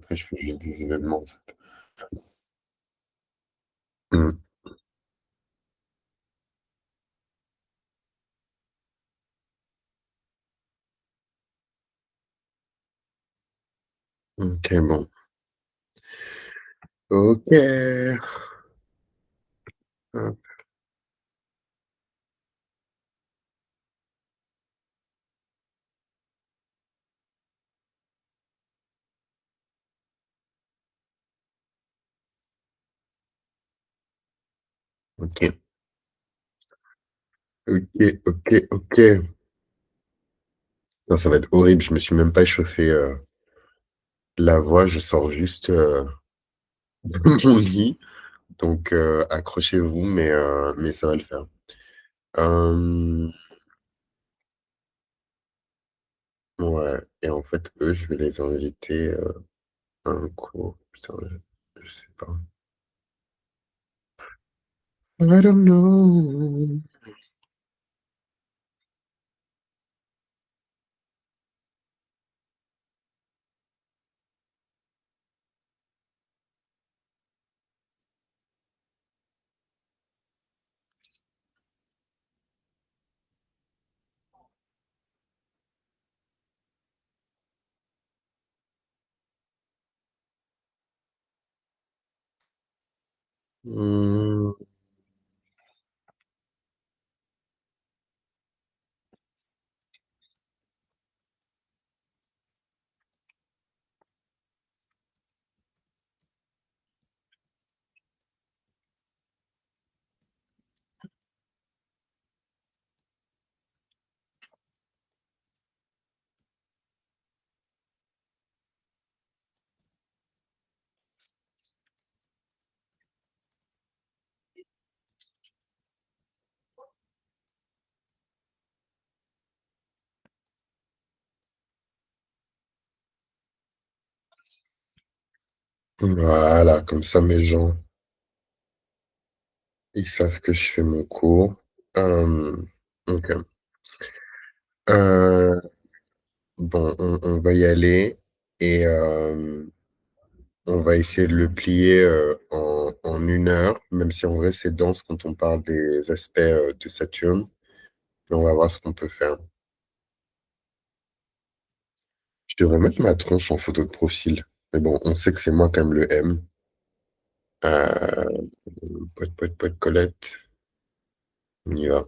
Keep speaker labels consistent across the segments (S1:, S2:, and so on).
S1: après, je fais juste des événements, en fait. Mmh. OK, bon. OK. Hop, OK. OK, OK, OK. Non, ça va être horrible, je me suis même pas échauffé, la voix, je sors juste, de mon lit, donc accrochez-vous, mais ça va le faire. Hem, ouais et en fait, eux, je vais les inviter, à un cours. Putain, je sais pas. I don't know. Mmh, voilà, comme ça mes gens, ils savent que je fais mon cours. OK. Heu, bon, on va y aller et on va essayer de le plier, en 1 heure, même si en vrai c'est dense quand on parle des aspects, de Saturne, mais on va voir ce qu'on peut faire. Je devrais mettre ma tronche en photo de profil, mais bon, on sait que c'est moi quand même le M. Heu, poète, poète, poète, Colette, on y va,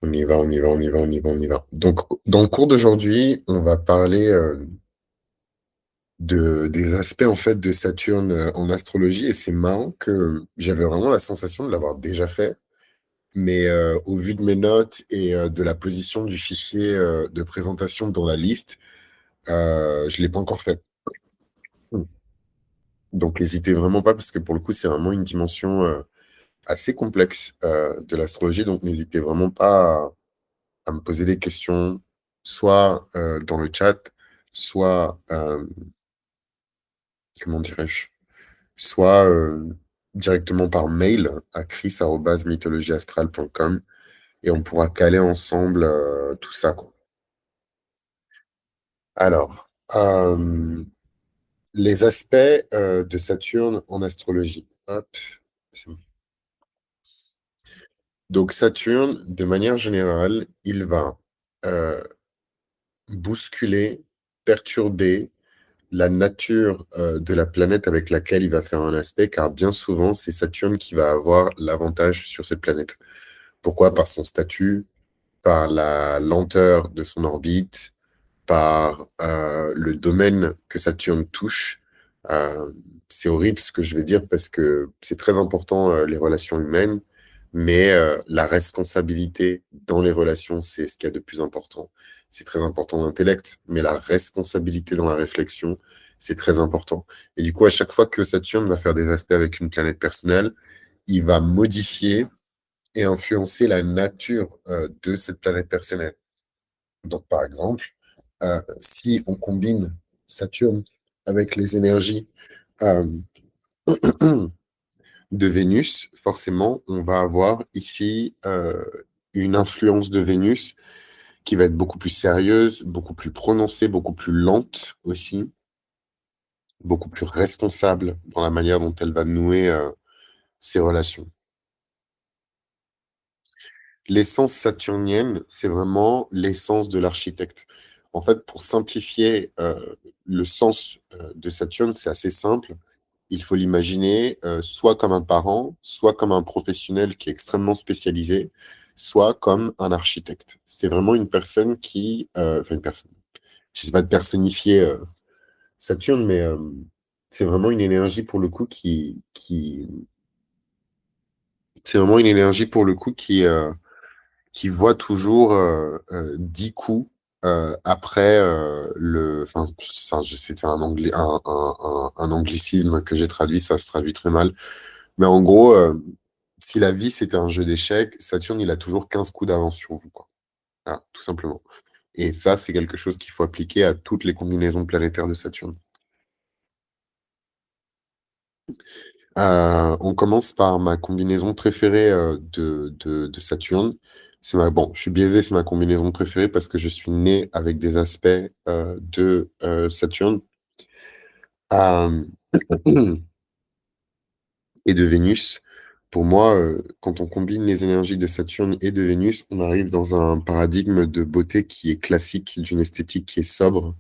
S1: on y va, on y va, on y va, on y va, on y va. Donc dans le cours d'aujourd'hui, on va parler, de des aspects en fait de Saturne, en astrologie et c'est marrant que j'avais vraiment la sensation de l'avoir déjà fait. Mais, au vu de mes notes et de la position du fichier, de présentation dans la liste, je l'ai pas encore fait. Mmh. Donc hésitez vraiment pas parce que pour le coup, c'est vraiment une dimension, assez complexe, de l'astrologie, donc n'hésitez vraiment pas à me poser des questions, soit, dans le chat, soit, comment dirais-je? Soit, directement par mail à chris@mythologieastrale.com et on pourra caler ensemble, tout ça, quoi. Alors, les aspects, de Saturne en astrologie. Hop, c'est bon. Donc Saturne, de manière générale, il va, heu, bousculer, perturber la nature, de la planète avec laquelle il va faire un aspect, car bien souvent, c'est Saturne qui va avoir l'avantage sur cette planète. Pourquoi? Par son statut, par la lenteur de son orbite, par, le domaine que Saturne touche. Heu, c'est horrible ce que je vais dire parce que c'est très important, les relations humaines, mais, la responsabilité dans les relations, c'est ce qu'il y a de plus important. C'est très important l'intellect, mais la responsabilité dans la réflexion, c'est très important et du coup, à chaque fois que Saturne va faire des aspects avec une planète personnelle, il va modifier et influencer la nature, de cette planète personnelle. Donc, par exemple, si on combine Saturne avec les énergies, hem, de Vénus, forcément, on va avoir ici, une influence de Vénus qui va être beaucoup plus sérieuse, beaucoup plus prononcée, beaucoup plus lente aussi. beaucoup plus responsable dans la manière dont elle va nouer, ses relations. L'essence saturnienne, c'est vraiment l'essence de l'architecte. En fait, pour simplifier, le sens, de Saturne, c'est assez simple. Il faut l'imaginer, soit comme un parent, soit comme un professionnel qui est extrêmement spécialisé, soit comme un architecte. C'est vraiment une personne qui, enfin une personne, je sais pas de personnifier, Saturne, mais, c'est vraiment une énergie pour le coup qui c'est vraiment une énergie pour le coup qui voit toujours, 10 coups, après, enfin, ça j'essaie de faire un anglicisme que j'ai traduit, ça se traduit très mal. Mais en gros, si la vie c'était un jeu d'échecs, Saturne, il a toujours 15 coups d'avance sur vous, quoi. Voilà, tout simplement. Et ça, c'est quelque chose qu'il faut appliquer à toutes les combinaisons planétaires de Saturne. On commence par ma combinaison préférée, de Saturne. Bon, je suis biaisé, c'est ma combinaison préférée parce que je suis né avec des aspects, de, Saturne, hem et de Vénus. Pour moi, quand on combine les énergies de Saturne et de Vénus, on arrive dans un paradigme de beauté qui est classique, d'une esthétique qui est sobre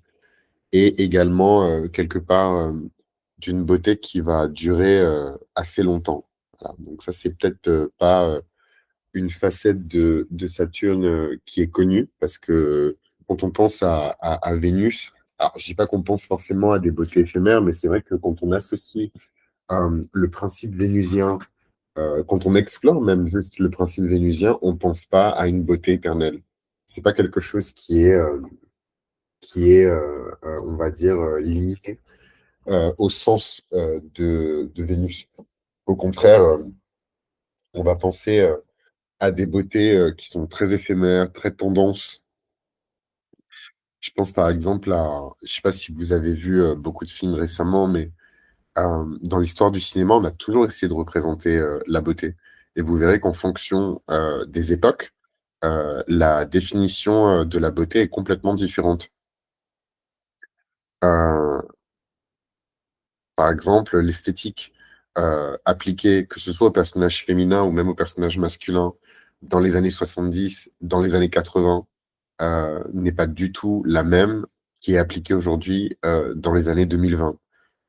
S1: et également, quelque part, d'une beauté qui va durer, assez longtemps. Voilà, donc ça, c'est peut-être, pas, une facette de Saturne, qui est connue parce que quand on pense à Vénus, alors je dis pas qu'on pense forcément à des beautés éphémères, mais c'est vrai que quand on associe, le principe vénusien, quand on explore même juste le principe vénusien, on pense pas à une beauté éternelle. C'est pas quelque chose qui est, on va dire, lié, au sens, de Vénus. Au contraire, on va penser, à des beautés, qui sont très éphémères, très tendances. Je pense par exemple à je sais pas si vous avez vu, beaucoup de films récemment, mais, dans l'histoire du cinéma, on a toujours essayé de représenter, la beauté et vous verrez qu'en fonction, des époques, la définition, de la beauté est complètement différente. Heu, Par exemple, l'esthétique, appliquée, que ce soit au personnage féminin ou même au personnage masculin, dans les années 70, dans les années 80, n'est pas du tout la même qui est appliquée aujourd'hui, dans les années 2020.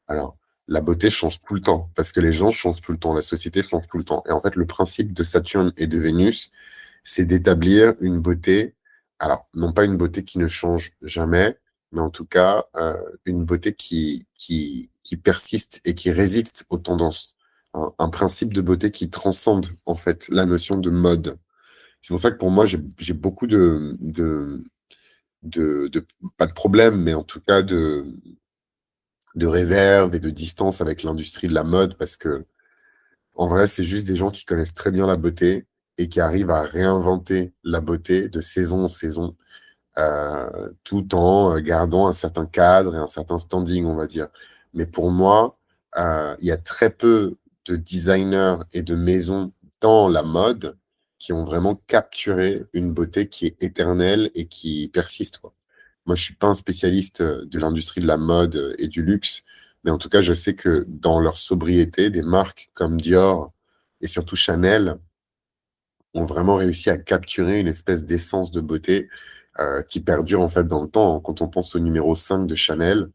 S1: Alors, la beauté change tout le temps, parce que les gens changent tout le temps, la société change tout le temps et en fait, le principe de Saturne et de Vénus, c'est d'établir une beauté, alors non pas une beauté qui ne change jamais, mais en tout cas, une beauté qui persiste et qui résiste aux tendances. Un principe de beauté qui transcende, en fait, la notion de mode. C'est pour ça que pour moi, j'ai beaucoup de pas de problème, mais en tout cas de réserve et de distance avec l'industrie de la mode parce que en vrai, c'est juste des gens qui connaissent très bien la beauté et qui arrivent à réinventer la beauté de saison en saison, tout en, gardant un certain cadre et un certain standing, on va dire. Mais pour moi, il y a très peu de designers et de maisons dans la mode qui ont vraiment capturé une beauté qui est éternelle et qui persiste, quoi. Moi, je suis pas un spécialiste, de l'industrie de la mode, et du luxe, mais en tout cas, je sais que dans leur sobriété, des marques comme Dior et surtout Chanel ont vraiment réussi à capturer une espèce d'essence de beauté, qui perdure en fait dans le temps. Quand on pense au numéro 5 de Chanel,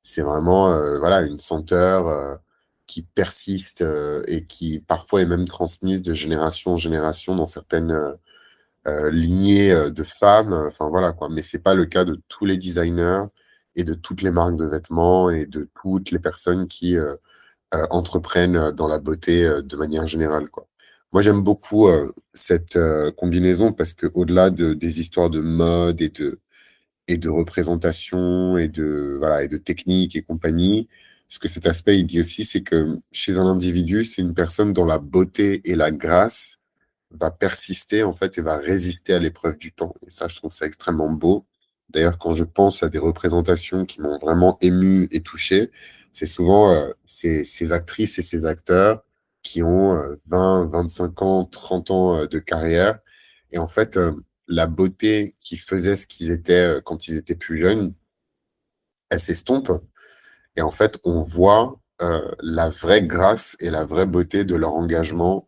S1: c'est vraiment, voilà, une senteur, qui persiste, et qui parfois est même transmise de génération en génération dans certaines, lignées, de femmes, enfin voilà quoi. Mais c'est pas le cas de tous les designers et de toutes les marques de vêtements et de toutes les personnes qui, entreprennent, dans la beauté, de manière générale, quoi. Moi, j'aime beaucoup, cette, combinaison parce qu'au-delà des histoires de mode et de représentation et de voilà et de technique et compagnie, ce que cet aspect, il dit aussi, c'est que chez un individu, c'est une personne dont la beauté et la grâce va persister, en fait, et va résister à l'épreuve du temps et ça, je trouve ça extrêmement beau. D'ailleurs, quand je pense à des représentations qui m'ont vraiment ému et touché, c'est souvent, ces actrices et ces acteurs qui ont, 20-25 ans, 30 ans, de carrière et en fait, la beauté qui faisait ce qu'ils étaient, quand ils étaient plus jeunes, elle s'estompe et en fait, on voit, la vraie grâce et la vraie beauté de leur engagement,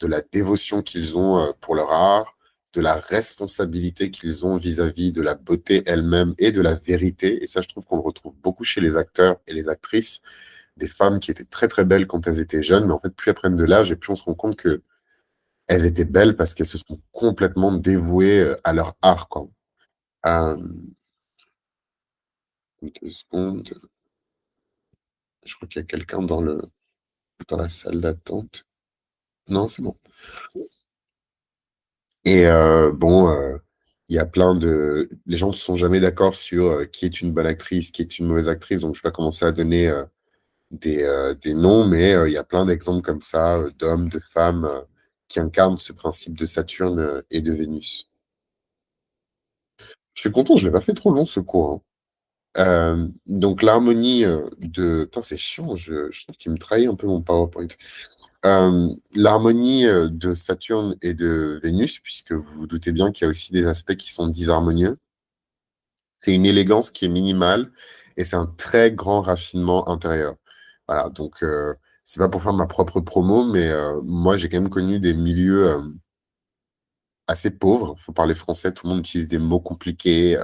S1: de la dévotion qu'ils ont, pour leur art, de la responsabilité qu'ils ont vis-à-vis de la beauté elle-même et de la vérité, et ça, je trouve qu'on le retrouve beaucoup chez les acteurs et les actrices, des femmes qui étaient très, très belles quand elles étaient jeunes, mais en fait, plus elles prennent de l'âge et plus on se rend compte qu'elles étaient belles parce qu'elles se sont complètement dévouées, à leur art, quoi. Hem, 2 secondes, je crois qu'il y a quelqu'un dans la salle d'attente. Non, c'est bon. Et bon, il y a plein de les gens ne sont jamais d'accord sur, qui est une bonne actrice, qui est une mauvaise actrice, donc je vais pas commencer à donner, des noms, mais il y a plein d'exemples comme ça, d'hommes, de femmes, qui incarnent ce principe de Saturne, et de Vénus. Je suis content, je l'ai pas fait trop long ce cours, hein. Donc l'harmonie, de putain, c'est chiant, je trouve qu'il me trahit un peu mon PowerPoint. L'harmonie, de Saturne et de Vénus, puisque vous vous doutez bien qu'il y a aussi des aspects qui sont disharmonieux. C'est une élégance qui est minimale et c'est un très grand raffinement intérieur. Voilà, donc c'est pas pour faire ma propre promo, mais moi, j'ai quand même connu des milieux, assez pauvres. Faut parler français, tout le monde utilise des mots compliqués,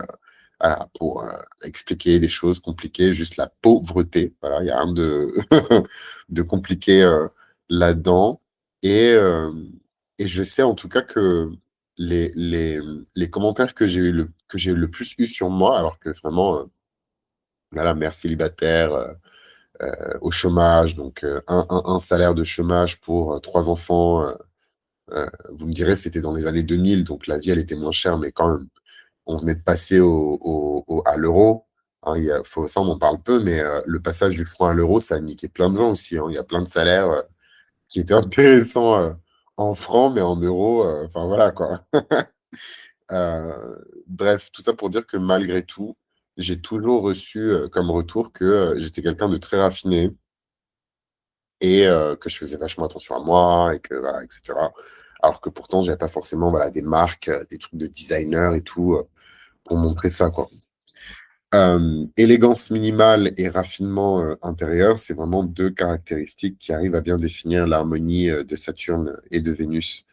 S1: voilà, pour, expliquer des choses compliquées, juste la pauvreté, voilà, il y a rien de de compliqué, là-dedans, et et je sais en tout cas que les commentaires que j'ai le plus eu sur moi, alors que vraiment, voilà, mère célibataire, au chômage, donc un salaire de chômage pour, 3 enfants, vous me direz, c'était dans les années 2000, donc la vie, elle était moins chère, mais quand même, on venait de passer à l'euro, hein, ça, on en parle peu, mais le passage du franc à l'euro, ça a niqué plein de gens aussi, hein. Il y a plein de salaires, qui étaient intéressants, en francs, mais en euros, enfin voilà, quoi. Bref, tout ça pour dire que malgré tout, j'ai toujours reçu, comme retour que, j'étais quelqu'un de très raffiné et que je faisais vachement attention à moi et que voilà, et cetera. Alors que pourtant, j'avais pas forcément, voilà, des marques, des trucs de designer et tout, pour montrer ça, quoi. Élégance minimale et raffinement, intérieur, c'est vraiment 2 caractéristiques qui arrivent à bien définir l'harmonie, de Saturne et de Vénus.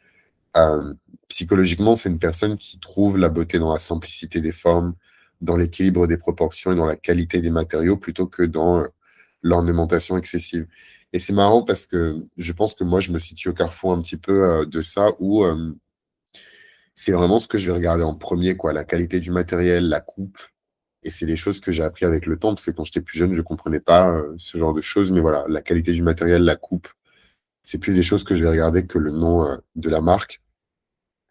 S1: Hem, Psychologiquement, c'est une personne qui trouve la beauté dans la simplicité des formes, dans l'équilibre des proportions et dans la qualité des matériaux plutôt que dans, l'ornementation excessive, et c'est marrant parce que je pense que moi, je me situe au carrefour un petit peu, de ça où, c'est vraiment ce que je vais regarder en premier, quoi, la qualité du matériel, la coupe, et c'est des choses que j'ai appris avec le temps parce que quand j'étais plus jeune, je comprenais pas, ce genre de choses, mais voilà, la qualité du matériel, la coupe, c'est plus des choses que je vais regarder que le nom, de la marque,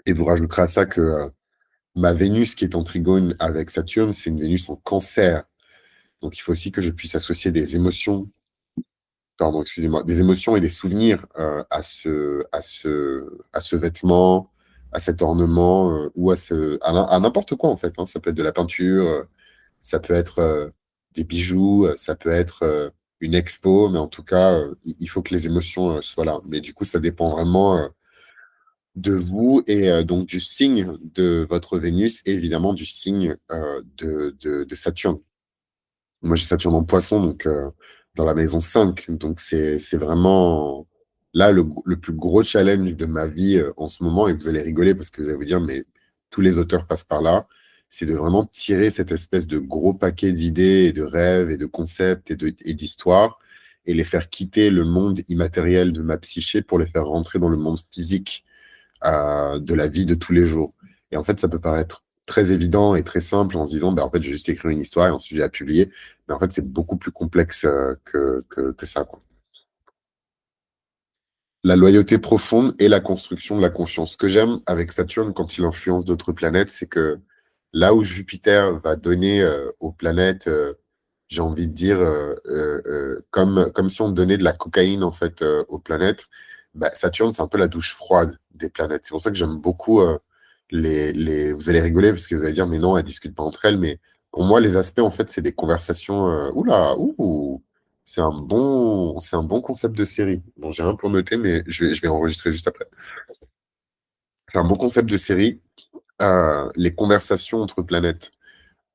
S1: et vous rajouterez à ça que, ma Vénus qui est en trigone avec Saturne, c'est une Vénus en Cancer. Donc il faut aussi que je puisse associer des émotions, pardon, excusez-moi, des émotions et des souvenirs, à ce vêtement, à cet ornement, ou à n'importe quoi en fait, hein. Ça peut être de la peinture, ça peut être, des bijoux, ça peut être, une expo, mais en tout cas, il faut que les émotions, soient là. Mais du coup, ça dépend vraiment, de vous, et donc du signe de votre Vénus et évidemment du signe, de Saturne. Moi, j'ai Saturne en Poisson, donc dans la maison 5, donc c'est vraiment là le plus gros challenge de ma vie, en ce moment, et vous allez rigoler parce que vous allez vous dire: «Mais tous les auteurs passent par là». C'est de vraiment tirer cette espèce de gros paquet d'idées et de rêves et de concepts et d'histoires, et les faire quitter le monde immatériel de ma psyché pour les faire rentrer dans le monde physique, de la vie de tous les jours. Et en fait, ça peut paraître très évident et très simple en se disant, bah, en fait, je vais juste écrire une histoire et ensuite j'ai à publier. Mais en fait, c'est beaucoup plus complexe, que ça, quoi. La loyauté profonde et la construction de la confiance. Ce que j'aime avec Saturne quand il influence d'autres planètes, c'est que là où Jupiter va donner, aux planètes, j'ai envie de dire, comme si on donnait de la cocaïne en fait, aux planètes, bah, Saturne, c'est un peu la douche froide des planètes. C'est pour ça que j'aime beaucoup, les vous allez rigoler parce que vous allez dire: «Mais non, elles discutent pas entre elles», mais pour moi, les aspects, en fait, c'est des conversations, ouh! C'est un bon concept de série. Bon, j'ai rien pour noter, mais je vais enregistrer juste après. C'est un bon concept de série, les conversations entre planètes.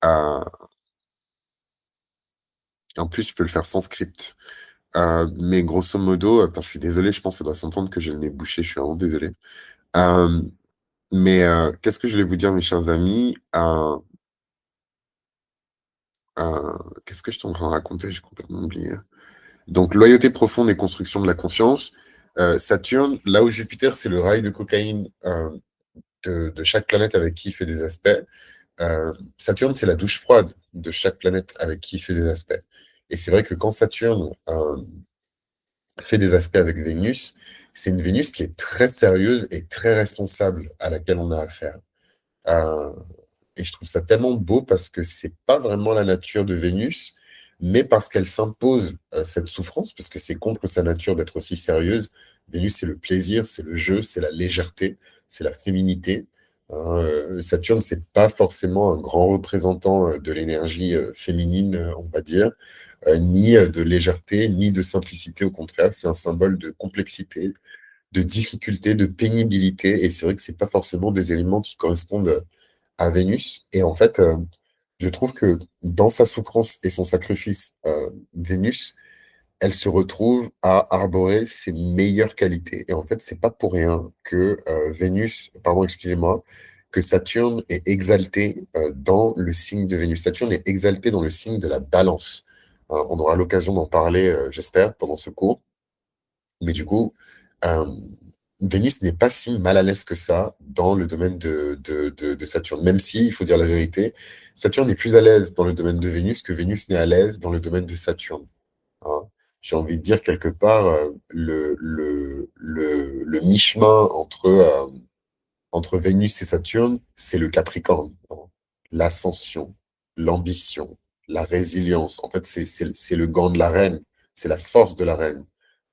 S1: Heu, En plus, je peux le faire sans script. Mais grosso modo, attends, je suis désolé, je pense que ça doit s'entendre que j'ai le nez bouché, je suis vraiment désolé. Hem, mais qu'est-ce que je voulais vous dire, mes chers amis? Qu'est-ce que j'étais en train de raconter? J'ai complètement oublié. Donc loyauté profonde et construction de la confiance. Saturne, là où Jupiter, c'est le rail de cocaïne, de chaque planète avec qui il fait des aspects. Saturne, c'est la douche froide de chaque planète avec qui il fait des aspects. Et c'est vrai que quand Saturne fait des aspects avec Vénus, c'est une Vénus qui est très sérieuse et très responsable à laquelle on a affaire. Euh, et je trouve ça tellement beau parce que c'est pas vraiment la nature de Vénus, mais parce qu'elle s'impose cette souffrance, parce que c'est contre sa nature d'être aussi sérieuse. Vénus, c'est le plaisir, c'est le jeu, c'est la légèreté, c'est la féminité. Saturne, c'est pas forcément un grand représentant de l'énergie féminine, on va dire, ni de légèreté, ni de simplicité. Au contraire, c'est un symbole de complexité, de difficulté, de pénibilité. Et c'est vrai que c'est pas forcément des éléments qui correspondent à Vénus. Et en fait, je trouve que dans sa souffrance et son sacrifice, Vénus, elle se retrouve à arborer ses meilleures qualités. Et en fait, c'est pas pour rien que Vénus, pardon, excusez-moi, que Saturne est exalté dans le signe de Vénus. Saturne est exalté dans le signe de la balance. On aura l'occasion d'en parler, j'espère, pendant ce cours. Mais du coup, euh, Vénus n'est pas si mal à l'aise que ça dans le domaine de Saturne. Même si, il faut dire la vérité, Saturne est plus à l'aise dans le domaine de Vénus que Vénus n'est à l'aise dans le domaine de Saturne. Hein. J'ai envie de dire quelque part, le mi-chemin entre Vénus et Saturne, c'est le Capricorne, hein. L'ascension, l'ambition, la résilience. En fait, c'est le gant de la reine, c'est la force de la reine.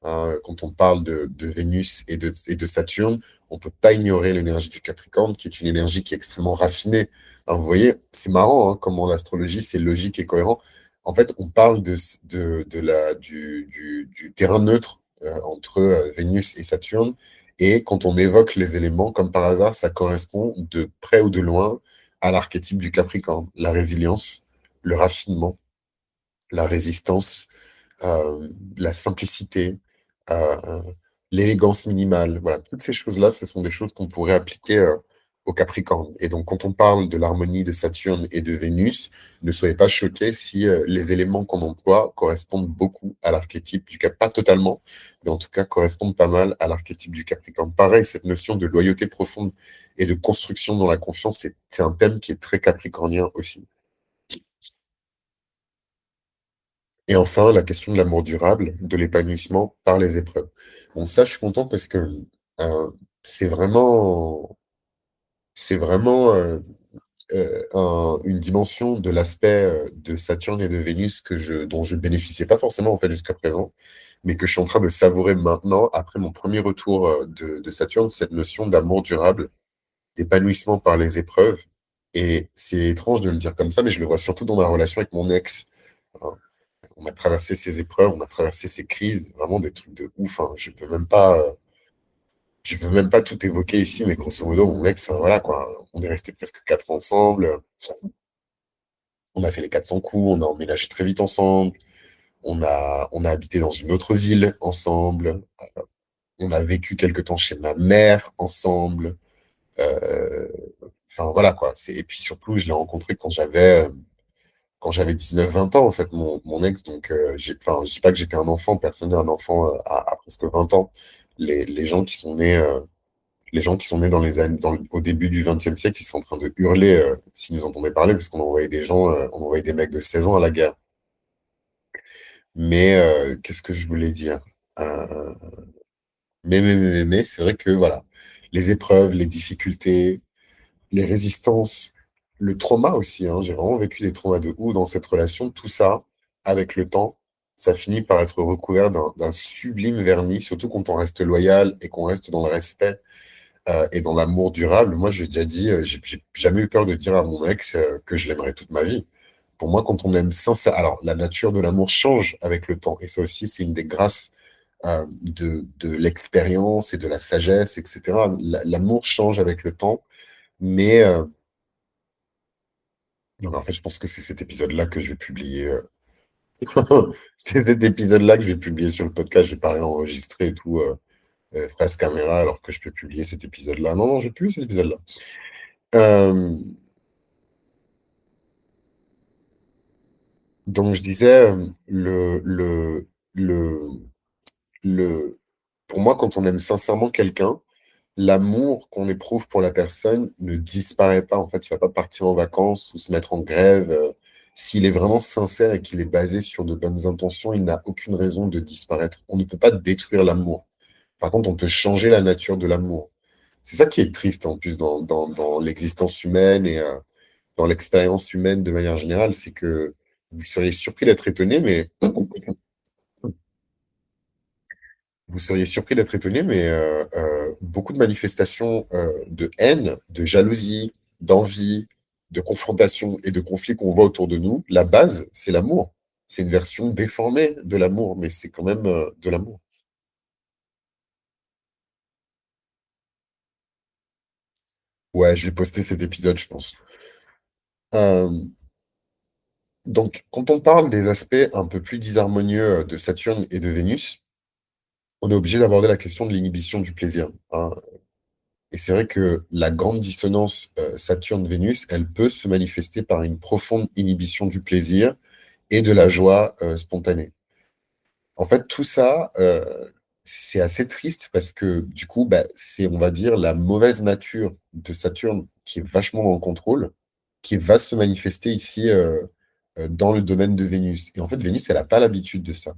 S1: Hein, quand on parle de Vénus et de Saturne, on ne peut pas ignorer l'énergie du Capricorne, qui est une énergie qui est extrêmement raffinée. Hein, vous voyez, c'est marrant, hein, comment l'astrologie, c'est logique et cohérent. En fait, on parle du terrain neutre entre Vénus et Saturne, et quand on évoque les éléments, comme par hasard, ça correspond de près ou de loin à l'archétype du Capricorne, la résilience, le raffinement, la résistance, la simplicité, euh, l'élégance minimale. Voilà, toutes ces choses-là, ce sont des choses qu'on pourrait appliquer au Capricorne. Et donc, quand on parle de l'harmonie de Saturne et de Vénus, ne soyez pas choqués si les éléments qu'on emploie correspondent beaucoup à l'archétype du Cap, pas totalement, mais en tout cas correspondent pas mal à l'archétype du Capricorne. Pareil, cette notion de loyauté profonde et de construction dans la confiance, c'est un thème qui est très capricornien aussi. Et enfin, la question de l'amour durable, de l'épanouissement par les épreuves. Bon, ça, je suis content parce que euh, c'est vraiment, c'est vraiment une dimension de l'aspect de Saturne et de Vénus dont je bénéficiais pas forcément en fait jusqu'à présent, mais que je suis en train de savourer maintenant après mon premier retour de Saturne, cette notion d'amour durable, d'épanouissement par les épreuves. Et c'est étrange de le dire comme ça, mais je le vois surtout dans ma relation avec mon ex. Hein. On a traversé ces épreuves, on a traversé ces crises, vraiment des trucs de ouf. Hein. Je peux même pas tout évoquer ici, mais grosso modo, mon ex, voilà quoi. On est resté presque 4 ans ensemble. On a fait les 400 coups, on a emménagé très vite ensemble. On a habité dans une autre ville ensemble. On a vécu quelque temps chez ma mère ensemble. Euh, Enfin voilà quoi. Et puis surtout, je l'ai rencontré quand j'avais 19-20 ans, en fait, mon ex. Donc, enfin, je dis pas que j'étais un enfant, personne n'est un enfant à presque 20 ans. Les gens qui sont nés, dans les années, au début du XXe siècle, ils sont en train de hurler s'ils nous entendaient parler, parce qu'on envoyait des gens, on envoyait des mecs de 16 ans à la guerre. Mais qu'est-ce que je voulais dire? Euh, mais, c'est vrai que voilà, les épreuves, les difficultés, les résistances, le trauma aussi, hein. J'ai vraiment vécu des traumas de ouf dans cette relation. Tout ça, avec le temps, ça finit par être recouvert d'un sublime vernis, surtout quand on reste loyal et qu'on reste dans le respect et dans l'amour durable. Moi, j'ai déjà dit, j'ai jamais eu peur de dire à mon ex que je l'aimerais toute ma vie. Pour moi, quand on aime sincèrement, alors la nature de l'amour change avec le temps, et ça aussi, c'est une des grâces de l'expérience et de la sagesse, etc. L'amour change avec le temps, mais donc, en fait, je pense que c'est cet épisode-là que je vais publier C'est cet épisode-là que je vais publier sur le podcast, je vais pas réenregistrer et tout, face caméra, alors que je peux publier cet épisode-là. Non, non, je vais publier cet épisode-là. Hem, donc je disais, le le pour moi, quand on aime sincèrement quelqu'un, l'amour qu'on éprouve pour la personne ne disparaît pas. En fait, il va pas partir en vacances ou se mettre en grève, s'il est vraiment sincère et qu'il est basé sur de bonnes intentions, il n'a aucune raison de disparaître. On ne peut pas détruire l'amour. Par contre, on peut changer la nature de l'amour. C'est ça qui est triste en plus dans l'existence humaine et dans l'expérience humaine de manière générale, c'est que vous seriez surpris d'être étonné, mais vous seriez surpris d'être étonné, mais beaucoup de manifestations de haine, de jalousie, d'envie, de confrontation et de conflits qu'on voit autour de nous, la base, c'est l'amour. C'est une version déformée de l'amour, mais c'est quand même de l'amour. Ouais, je vais poster cet épisode, je pense. Euh, donc, quand on parle des aspects un peu plus disharmonieux de Saturne et de Vénus, on est obligé d'aborder la question de l'inhibition du plaisir, hein. Et c'est vrai que la grande dissonance Saturne-Vénus, elle peut se manifester par une profonde inhibition du plaisir et de la joie spontanée. En fait, tout ça, c'est assez triste parce que du coup, bah, c'est, on va dire, la mauvaise nature de Saturne qui est vachement dans le contrôle, qui va se manifester ici dans le domaine de Vénus. Et en fait, Vénus, elle n'a pas l'habitude de ça.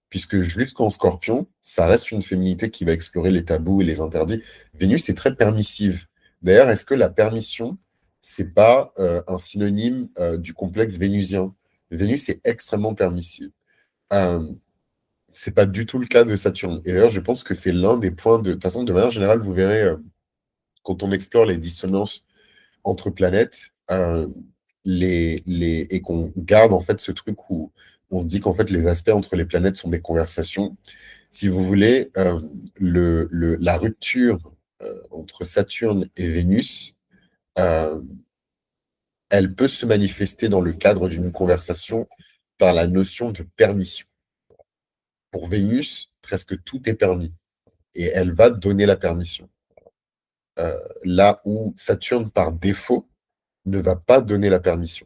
S1: Puisque jusqu'en Scorpion, ça reste une féminité qui va explorer les tabous et les interdits. Vénus est très permissive. D'ailleurs, est-ce que la permission, c'est pas un synonyme du complexe vénusien? Vénus est extrêmement permissive. Euh, c'est pas du tout le cas de Saturne. Et d'ailleurs, je pense que c'est l'un des points de toute façon, de manière générale, vous verrez, quand on explore les dissonances entre planètes, et qu'on garde en fait ce truc où on se dit qu'en fait les aspects entre les planètes sont des conversations. Si vous voulez, la rupture entre Saturne et Vénus, euh, elle peut se manifester dans le cadre d'une conversation par la notion de permission. Pour Vénus, presque tout est permis et elle va donner la permission. Là où Saturne, par défaut, ne va pas donner la permission.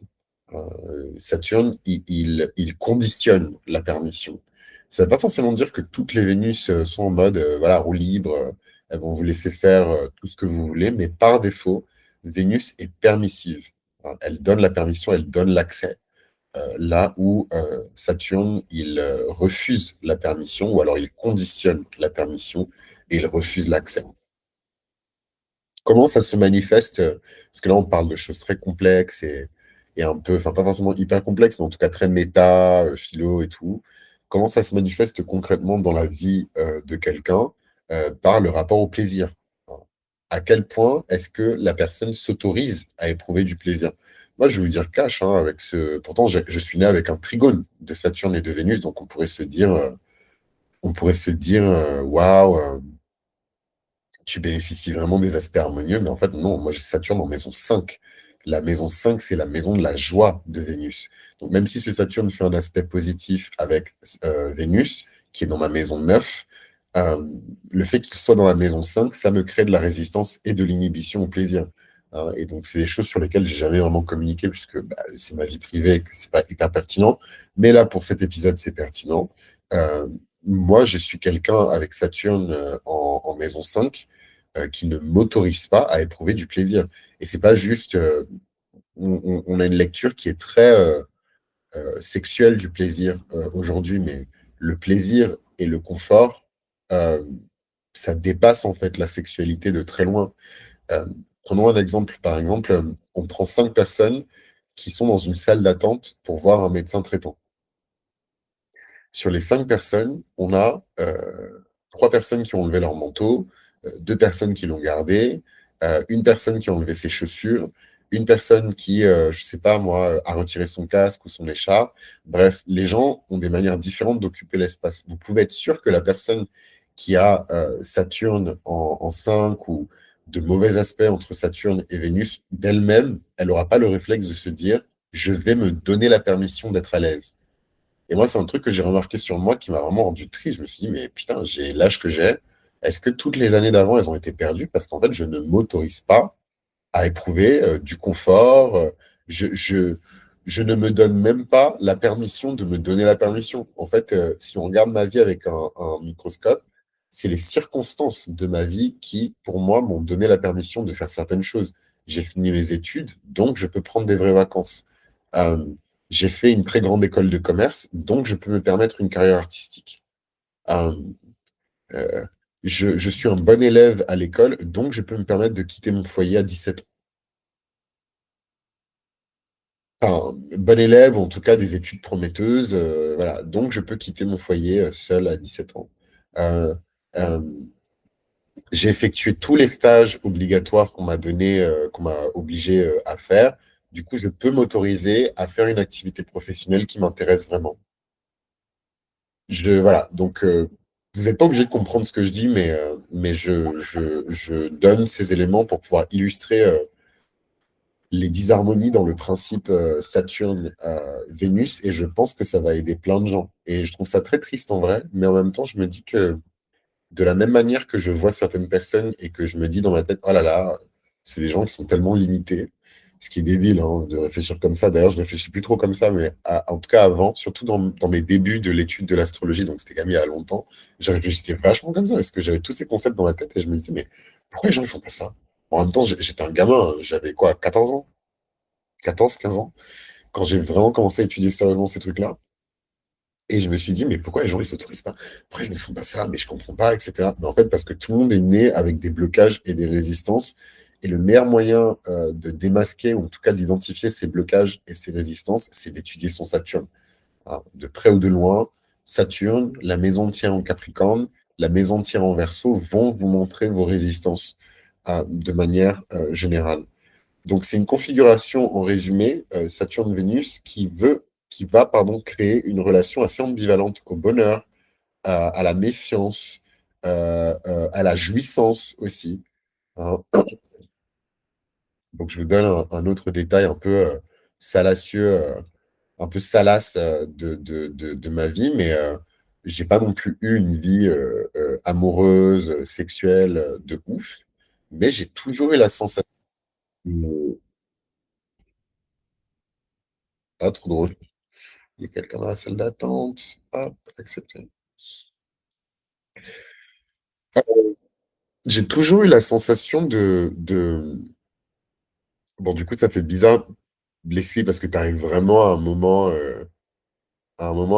S1: Saturne, il conditionne la permission. Ça ne veut pas forcément dire que toutes les Vénus sont en mode voilà, roue libre, elles vont vous laisser faire tout ce que vous voulez, mais par défaut, Vénus est permissive. Elle donne la permission, elle donne l'accès. Là où Saturne, il refuse la permission, ou alors il conditionne la permission et il refuse l'accès. Comment ça se manifeste? Parce que là, on parle de choses très complexes et un peu, enfin, pas forcément hyper complexes, mais en tout cas très méta, philo et tout. Comment ça se manifeste concrètement dans la vie de quelqu'un par le rapport au plaisir? À quel point est-ce que la personne s'autorise à éprouver du plaisir? Moi, je vais vous dire cash, hein, avec ce. Pourtant, je suis né avec un trigone de Saturne et de Vénus, donc on pourrait se dire, waouh, tu bénéficies vraiment des aspects harmonieux, mais en fait, non, moi j'ai Saturne en maison 5. La maison 5, c'est la maison de la joie de Vénus. Donc même si ce Saturne fait un aspect positif avec Vénus, qui est dans ma maison 9, euh, le fait qu'il soit dans la maison 5, ça me crée de la résistance et de l'inhibition au plaisir. Hein. Et donc c'est des choses sur lesquelles j'ai jamais vraiment communiqué, puisque bah, c'est ma vie privée et que c'est pas hyper pertinent. Mais là, pour cet épisode, c'est pertinent. Euh, Moi, je suis quelqu'un avec Saturne en maison 5 qui ne m'autorise pas à éprouver du plaisir. Et c'est pas juste, on a une lecture qui est très sexuelle du plaisir aujourd'hui, mais le plaisir et le confort, euh, ça dépasse en fait la sexualité de très loin. Euh, Prenons un exemple, par exemple, on prend 5 personnes qui sont dans une salle d'attente pour voir un médecin traitant. Sur les 5 personnes, on a 3 personnes qui ont enlevé leur manteau, 2 personnes qui l'ont gardé, une personne qui a enlevé ses chaussures, une personne qui, je ne sais pas moi, a retiré son casque ou son écharpe. Bref, les gens ont des manières différentes d'occuper l'espace. Vous pouvez être sûr que la personne qui a Saturne en 5 ou de mauvais aspects entre Saturne et Vénus, d'elle-même, elle n'aura pas le réflexe de se dire, je vais me donner la permission d'être à l'aise. Et moi, c'est un truc que j'ai remarqué sur moi qui m'a vraiment rendu triste. Je me suis dit, mais putain, j'ai l'âge que j'ai. Est-ce que toutes les années d'avant, elles ont été perdues? Parce qu'en fait, je ne m'autorise pas à éprouver du confort. Je, je, je ne me donne même pas la permission de me donner la permission. En fait, si on regarde ma vie avec un microscope, c'est les circonstances de ma vie qui, pour moi, m'ont donné la permission de faire certaines choses. J'ai fini mes études, donc je peux prendre des vraies vacances. Euh, j'ai fait une très grande école de commerce, donc je peux me permettre une carrière artistique. Euh, euh, je suis un bon élève à l'école, donc je peux me permettre de quitter mon foyer à 17 ans. Enfin, bon élève, ou en tout cas des études prometteuses. Voilà. Donc, je peux quitter mon foyer seul à 17 ans. Euh, euh, j'ai effectué tous les stages obligatoires qu'on m'a donné, qu'on m'a obligé à faire. Du coup, je peux m'autoriser à faire une activité professionnelle qui m'intéresse vraiment. Voilà. Donc, vous n'êtes pas obligé de comprendre ce que je dis, mais je donne ces éléments pour pouvoir illustrer les disharmonies dans le principe Saturne-Vénus, et je pense que ça va aider plein de gens. Et je trouve ça très triste en vrai, mais en même temps, je me dis que de la même manière que je vois certaines personnes et que je me dis dans ma tête, oh là là, c'est des gens qui sont tellement limités, ce qui est débile hein, de réfléchir comme ça. D'ailleurs, je réfléchis plus trop comme ça, mais en tout cas avant, surtout dans mes débuts de l'étude de l'astrologie, donc c'était quand même il y a longtemps, je réfléchissais vachement comme ça, parce que j'avais tous ces concepts dans ma tête et je me disais, mais pourquoi les gens ne font pas ça? En même temps, j'étais un gamin, hein, j'avais quoi, 14 ans? 14 15 ans, quand j'ai vraiment commencé à étudier sérieusement ces trucs-là. Et je me suis dit, mais pourquoi les gens, ils s'autorisent pas? Pourquoi ils ne font pas ça? Mais je comprends pas, etc. Mais en fait, parce que tout le monde est né avec des blocages et des résistances. Et le meilleur moyen de démasquer, ou en tout cas d'identifier ces blocages et ces résistances, c'est d'étudier son Saturne. Hein, de près ou de loin, Saturne, la maison entière en Capricorne, la maison entière en Verseau vont vous montrer vos résistances de manière générale. Donc, c'est une configuration, en résumé, Saturne-Vénus, qui va, pardon, créer une relation assez ambivalente au bonheur, à la méfiance, à la jouissance aussi. Hein. Donc, je vous donne un autre détail un peu salacieux, un peu salace de ma vie, mais j'ai pas non plus eu une vie amoureuse, sexuelle de ouf, mais j'ai toujours eu la sensation. Ah, trop drôle. Il y a quelqu'un dans la salle d'attente. Hop, accepté. J'ai toujours eu la sensation Bon, du coup, ça fait bizarre, Leslie, parce que tu arrives vraiment à un moment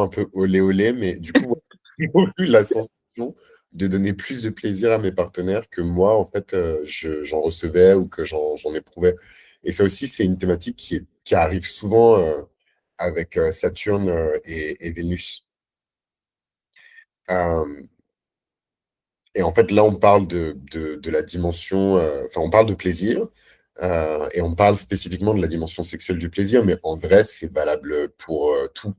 S1: un peu olé olé, mais du coup, moi, j'ai toujours eu la sensation de donner plus de plaisir à mes partenaires que moi, en fait, j'en recevais ou que j'en éprouvais. Et ça aussi, c'est une thématique qui arrive souvent avec Saturne et Vénus. Euh, Et en fait, là, on parle de la dimension, enfin, on parle de plaisir, et on parle spécifiquement de la dimension sexuelle du plaisir, mais en vrai, c'est valable pour tout.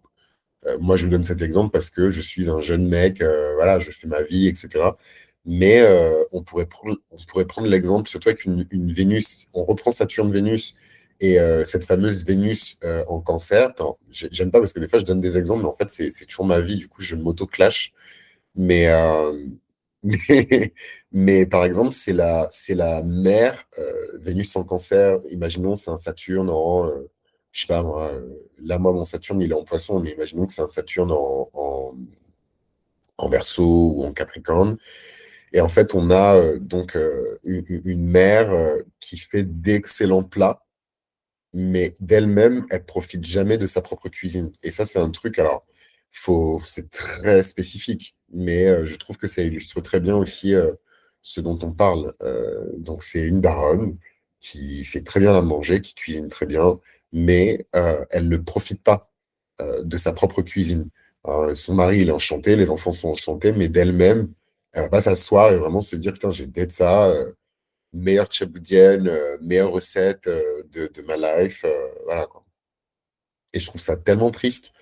S1: Moi, je vous donne cet exemple parce que je suis un jeune mec, voilà, je fais ma vie, etc. Mais on pourrait prendre l'exemple, surtout avec une Vénus, on reprend Saturne-Vénus, et cette fameuse Vénus en cancer. Attends, j'aime pas parce que des fois, je donne des exemples, mais en fait, c'est toujours ma vie, du coup, je m'auto-clash. Mais, mais, mais par exemple, c'est la mère, Vénus en cancer, imaginons c'est un Saturne en, je sais pas moi, là moi mon Saturne il est en poisson, mais imaginons que c'est un Saturne en Verseau ou en Capricorne. Et en fait, on a donc une mère qui fait d'excellents plats, mais d'elle-même, elle profite jamais de sa propre cuisine. Et ça, c'est un truc, alors, c'est très spécifique, mais je trouve que ça illustre très bien aussi ce dont on parle. Donc, c'est une daronne qui fait très bien à manger, qui cuisine très bien, mais elle ne profite pas de sa propre cuisine. Son mari, il est enchanté, les enfants sont enchantés, mais d'elle-même, elle va pas s'asseoir et vraiment se dire, putain, j'ai d'être ça. Meilleure tchaboudienne, meilleure recette de ma life. Voilà, quoi. Et je trouve ça tellement triste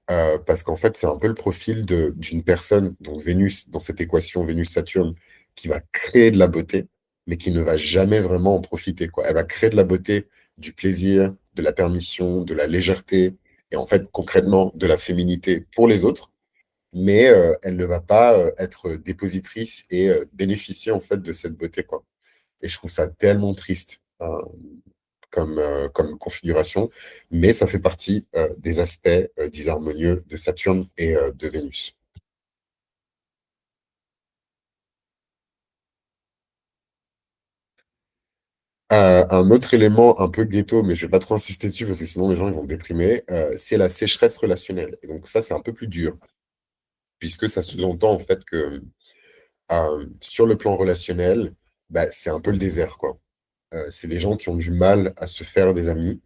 S1: parce qu'en fait, c'est un peu le profil d'une personne, donc Vénus, dans cette équation Vénus-Saturne, qui va créer de la beauté, mais qui ne va jamais vraiment en profiter, quoi. Elle va créer de la beauté, du plaisir, de la permission, de la légèreté. et en fait, concrètement, de la féminité pour les autres, mais elle ne va pas être dépositrice et bénéficier en fait de cette beauté, quoi. Et je trouve ça tellement triste comme configuration, mais ça fait partie des aspects disharmonieux de Saturne et de Vénus. Un autre élément un peu ghetto, mais je vais pas trop insister dessus parce que sinon les gens ils vont déprimer, c'est la sécheresse relationnelle. Et donc ça, c'est un peu plus dur, puisque ça sous-entend en fait que sur le plan relationnel, bah, c'est un peu le désert, quoi. C'est des gens qui ont du mal à se faire des amis,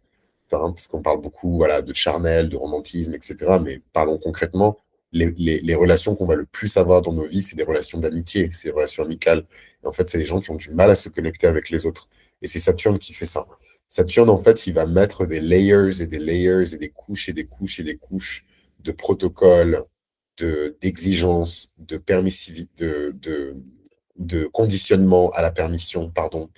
S1: enfin, parce qu'on parle beaucoup voilà, de charnel, de romantisme, etc. Mais parlons concrètement, les relations qu'on va le plus avoir dans nos vies, c'est des relations d'amitié, c'est des relations amicales. Et en fait, c'est des gens qui ont du mal à se connecter avec les autres. Et c'est Saturne qui fait ça. Saturne, en fait, il va mettre des layers et des layers et des couches et des couches et des couches de protocoles, d'exigences, de permissivité, de conditionnement à la permission, pardon.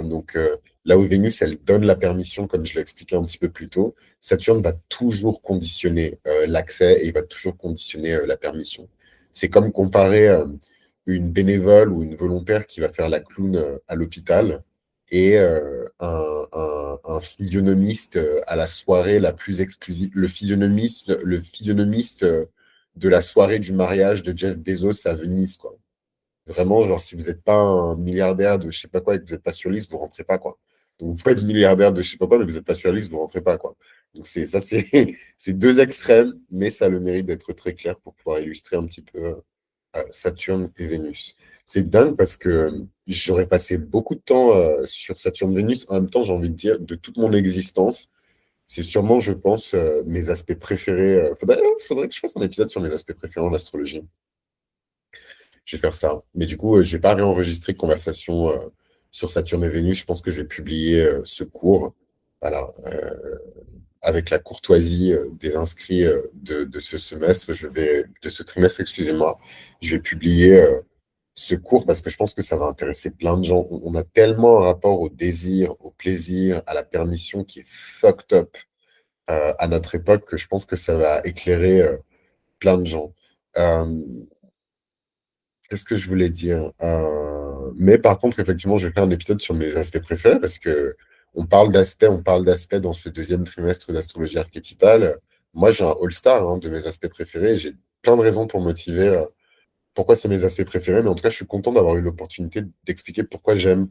S1: Donc, là où Vénus, elle donne la permission, comme je l'ai expliqué un petit peu plus tôt, Saturne va toujours conditionner l'accès et il va toujours conditionner la permission. C'est comme comparer une bénévole ou une volontaire qui va faire la clown à l'hôpital et un physionomiste à la soirée la plus exclusive, le physionomiste de la soirée du mariage de Jeff Bezos à Venise, quoi. Vraiment, genre, si vous n'êtes pas un milliardaire de je sais pas quoi et que vous n'êtes pas sur liste, vous rentrez pas, quoi. Donc, vous faites milliardaire de je sais pas quoi, mais vous n'êtes pas sur liste, vous rentrez pas, quoi. Donc, c'est deux extrêmes, mais ça a le mérite d'être très clair pour pouvoir illustrer un petit peu Saturne et Vénus. C'est dingue parce que j'aurais passé beaucoup de temps sur Saturne-Vénus. En même temps, j'ai envie de dire, de toute mon existence, c'est sûrement, je pense, mes aspects préférés. Faudrait que je fasse un épisode sur mes aspects préférés en astrologie. Je vais faire ça. Mais du coup, je vais pas réenregistrer de conversation sur Saturne et Vénus. Je pense que je vais publier ce cours, voilà, avec la courtoisie des inscrits de ce semestre. De ce trimestre, excusez-moi. Je vais publier ce cours parce que je pense que ça va intéresser plein de gens. On a tellement un rapport au désir, au plaisir, à la permission qui est fucked up à notre époque que je pense que ça va éclairer plein de gens. Euh, Qu'est-ce que je voulais dire? Mais par contre, effectivement, je vais faire un épisode sur mes aspects préférés parce que on parle d'aspects dans ce deuxième trimestre d'astrologie archétypale. Moi, j'ai un all-star hein, de mes aspects préférés. J'ai plein de raisons pour motiver pourquoi c'est mes aspects préférés. Mais en tout cas, je suis content d'avoir eu l'opportunité d'expliquer pourquoi j'aime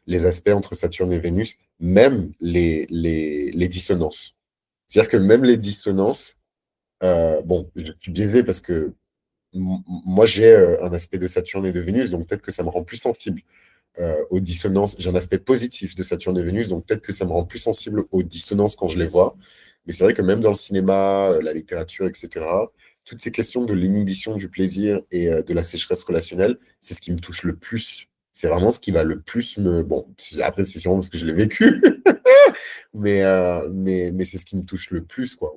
S1: les aspects entre Saturne et Vénus, même les dissonances. C'est-à-dire que même les dissonances, bon, je suis biaisé parce que moi, j'ai un aspect de Saturne et de Vénus, donc peut-être que ça me rend plus sensible aux dissonances. J'ai un aspect positif de Saturne et Vénus, donc peut-être que ça me rend plus sensible aux dissonances quand je les vois. Mais c'est vrai que même dans le cinéma, la littérature, etc., toutes ces questions de l'inhibition du plaisir et de la sécheresse relationnelle, c'est ce qui me touche le plus. C'est vraiment ce qui va le plus me... Bon, après, c'est sûrement parce que je l'ai vécu, mais c'est ce qui me touche le plus, quoi.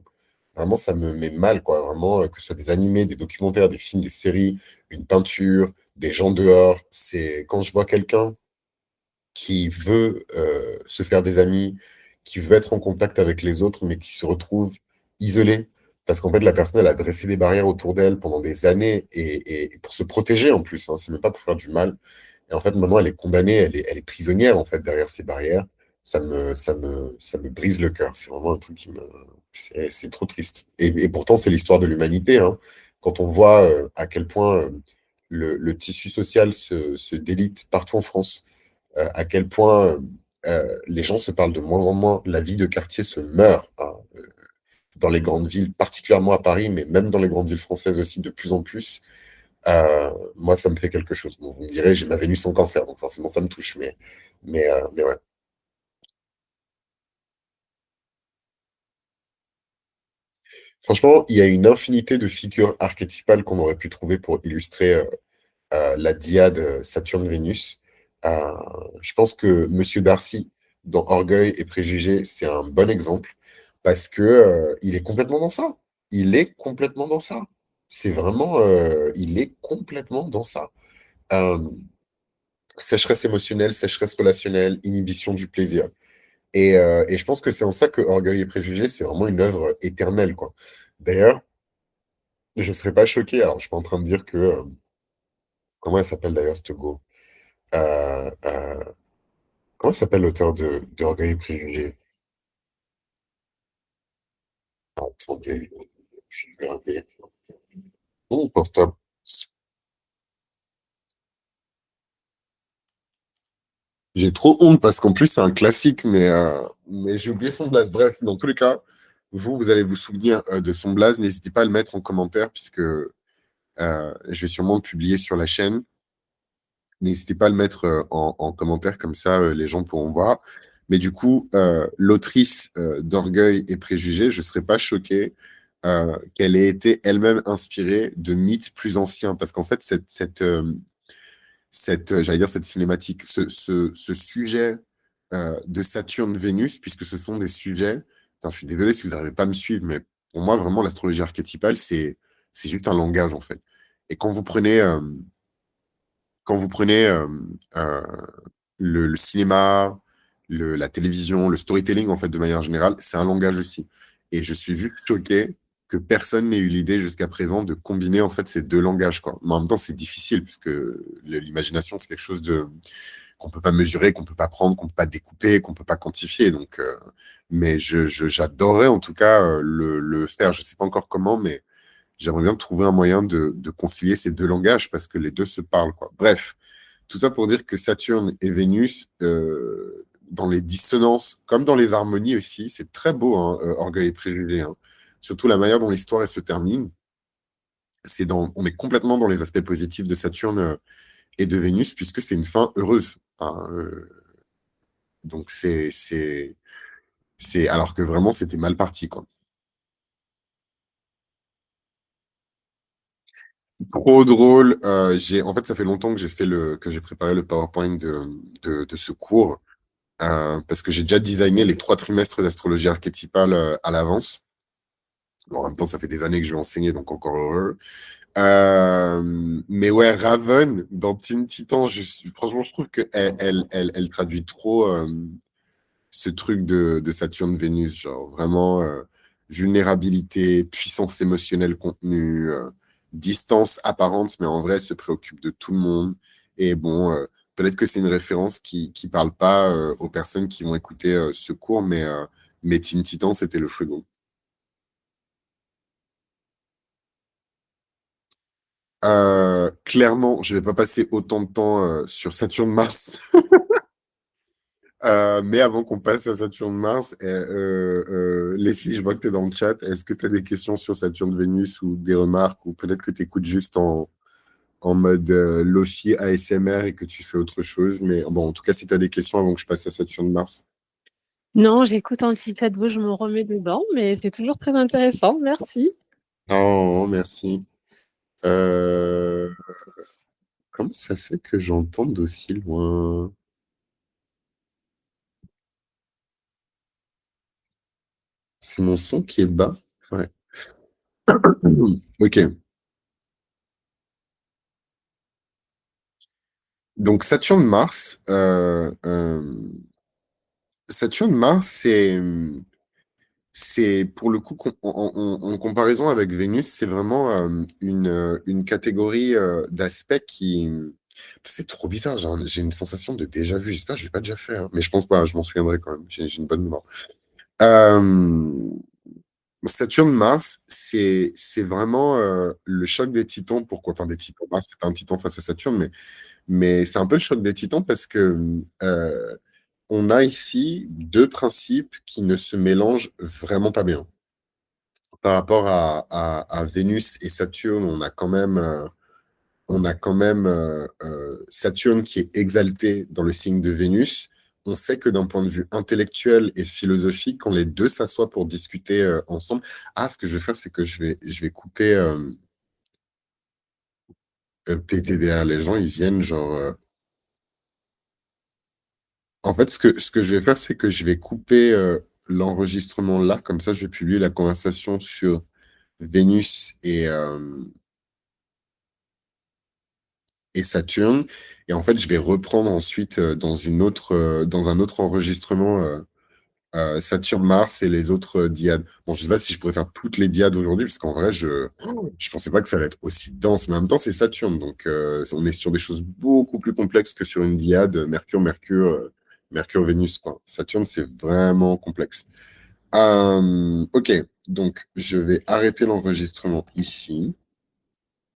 S1: Vraiment, ça me met mal, quoi. Vraiment, que ce soit des animés, des documentaires, des films, des séries, une peinture, des gens dehors. C'est quand je vois quelqu'un qui veut se faire des amis, qui veut être en contact avec les autres, mais qui se retrouve isolé. Parce qu'en fait, la personne, elle a dressé des barrières autour d'elle pendant des années et pour se protéger en plus. Hein, c'est même pas pour faire du mal. Et en fait, maintenant, elle est condamnée, elle est prisonnière, en fait, derrière ces barrières. Ça me brise le cœur. C'est vraiment un truc qui me... C'est trop triste. Et pourtant, c'est l'histoire de l'humanité. Hein. Quand on voit à quel point le tissu social se délite partout en France, à quel point les gens se parlent de moins en moins, la vie de quartier se meurt hein, dans les grandes villes, particulièrement à Paris, mais même dans les grandes villes françaises aussi de plus en plus. Moi, ça me fait quelque chose. Bon, vous me direz, j'ai ma Vénus en cancer, donc forcément, ça me touche. Mais ouais. Franchement, il y a une infinité de figures archétypales qu'on aurait pu trouver pour illustrer la diade Saturne-Vénus. Euh, je pense que Monsieur Darcy, dans Orgueil et Préjugés, c'est un bon exemple parce que il est complètement dans ça. Il est complètement dans ça. C'est vraiment, il est complètement dans ça. Euh, sécheresse émotionnelle, sécheresse relationnelle, inhibition du plaisir. Et je pense que c'est en ça que Orgueil et Préjugés, c'est vraiment une œuvre éternelle, quoi. D'ailleurs, je ne serais pas choqué, alors je suis pas en train de dire que... comment elle s'appelle d'ailleurs, cette go? Euh, euh, comment s'appelle l'auteur de Orgueil et Préjugés? Attendez, je vais regarder. Mon portable. J'ai trop honte parce qu'en plus, c'est un classique, mais j'ai oublié son blaze. Bref, dans tous les cas, vous allez vous souvenir de son blaze. N'hésitez pas à le mettre en commentaire puisque je vais sûrement le publier sur la chaîne. N'hésitez pas à le mettre en commentaire, comme ça les gens pourront voir. Mais du coup, l'autrice d'Orgueil et Préjugés, je ne serais pas choqué qu'elle ait été elle-même inspirée de mythes plus anciens. Parce qu'en fait, j'allais dire cette cinématique, ce sujet de Saturne-Vénus, puisque ce sont des sujets. Attends, je suis désolé si vous n'arrivez pas à me suivre, mais pour moi, vraiment, l'astrologie archétypale, c'est juste un langage, en fait. Et quand vous prenez euh, le cinéma, la télévision, le storytelling, en fait, de manière générale, c'est un langage aussi. Et je suis juste choqué que personne n'ait eu l'idée jusqu'à présent de combiner, en fait, ces deux langages, quoi. Mais en même temps, c'est difficile, parce que l'imagination, c'est quelque chose qu'on peut pas mesurer, qu'on peut pas prendre, qu'on peut pas découper, qu'on peut pas quantifier. Donc, mais j'adorerais, en tout cas, le faire. Je sais pas encore comment, mais j'aimerais bien trouver un moyen de concilier ces deux langages parce que les deux se parlent, quoi. Bref, tout ça pour dire que Saturne et Vénus, dans les dissonances, comme dans les harmonies aussi, c'est très beau, hein, Orgueil et Préjugés, hein. Surtout la manière dont l'histoire elle se termine. On est complètement dans les aspects positifs de Saturne et de Vénus, puisque c'est une fin heureuse, hein, donc alors que vraiment c'était mal parti, quoi. Trop drôle. En fait, ça fait longtemps que j'ai préparé le PowerPoint de ce cours, parce que j'ai déjà designé les 3 trimestres d'astrologie archétypale à l'avance. Bon, en même temps, ça fait des années que je vais enseigner, donc encore heureux. Mais ouais, Raven dans Teen Titan, franchement, je trouve qu'elle traduit trop ce truc de Saturne-Vénus, genre vraiment vulnérabilité, puissance émotionnelle contenue, distance apparente, mais en vrai, elle se préoccupe de tout le monde. Et bon, peut-être que c'est une référence qui parle pas aux personnes qui vont écouter ce cours, mais Teen Titan, c'était le frigo. Clairement, je vais pas passer autant de temps sur Saturne-Mars. Mais avant qu'on passe à Saturne-Mars, Leslie, je vois que tu es dans le chat. Est-ce que tu as des questions sur Saturne-Vénus ou des remarques, ou peut-être que tu écoutes juste en mode Lofi ASMR et que tu fais autre chose? Mais bon, en tout cas, si tu as des questions avant que je passe à Saturne-Mars.
S2: Non, j'écoute un petit fait de vous, je me remets dedans, mais c'est toujours très intéressant. Merci.
S1: Oh, merci. Euh, Comment ça se fait que j'entends d'aussi loin? C'est mon son qui est bas? Ouais. Ok. Donc Saturne-Mars, c'est pour le coup, en comparaison avec Vénus, c'est vraiment une catégorie d'aspects qui... C'est trop bizarre, j'ai une sensation de déjà vu. J'espère que je ne l'ai pas déjà fait, hein. Mais je pense pas, je m'en souviendrai quand même. J'ai une bonne mémoire. Euh, Saturne-Mars, c'est vraiment le choc des titans. Pourquoi? Enfin, des titans. Mars, c'est pas un titan face à Saturne, mais c'est un peu le choc des titans parce que on a ici deux principes qui ne se mélangent vraiment pas bien. Par rapport à Vénus et Saturne, on a quand même Saturne qui est exalté dans le signe de Vénus. On sait que d'un point de vue intellectuel et philosophique, quand les deux s'assoient pour discuter ensemble, ce que je vais faire, c'est que je vais couper PTDR. Les gens, ils viennent genre. En fait, ce que je vais faire, c'est que je vais couper l'enregistrement là. Comme ça, je vais publier la conversation sur Vénus et Saturne. Et en fait, je vais reprendre ensuite dans un autre enregistrement. Saturne, Mars et les autres dyades. Bon, je sais pas si je pourrais faire toutes les dyades aujourd'hui, parce qu'en vrai, je pensais pas que ça allait être aussi dense. Mais en même temps, c'est Saturne, donc on est sur des choses beaucoup plus complexes que sur une dyade Mercure, Vénus, quoi. Saturne, c'est vraiment complexe. Ok, donc je vais arrêter l'enregistrement ici.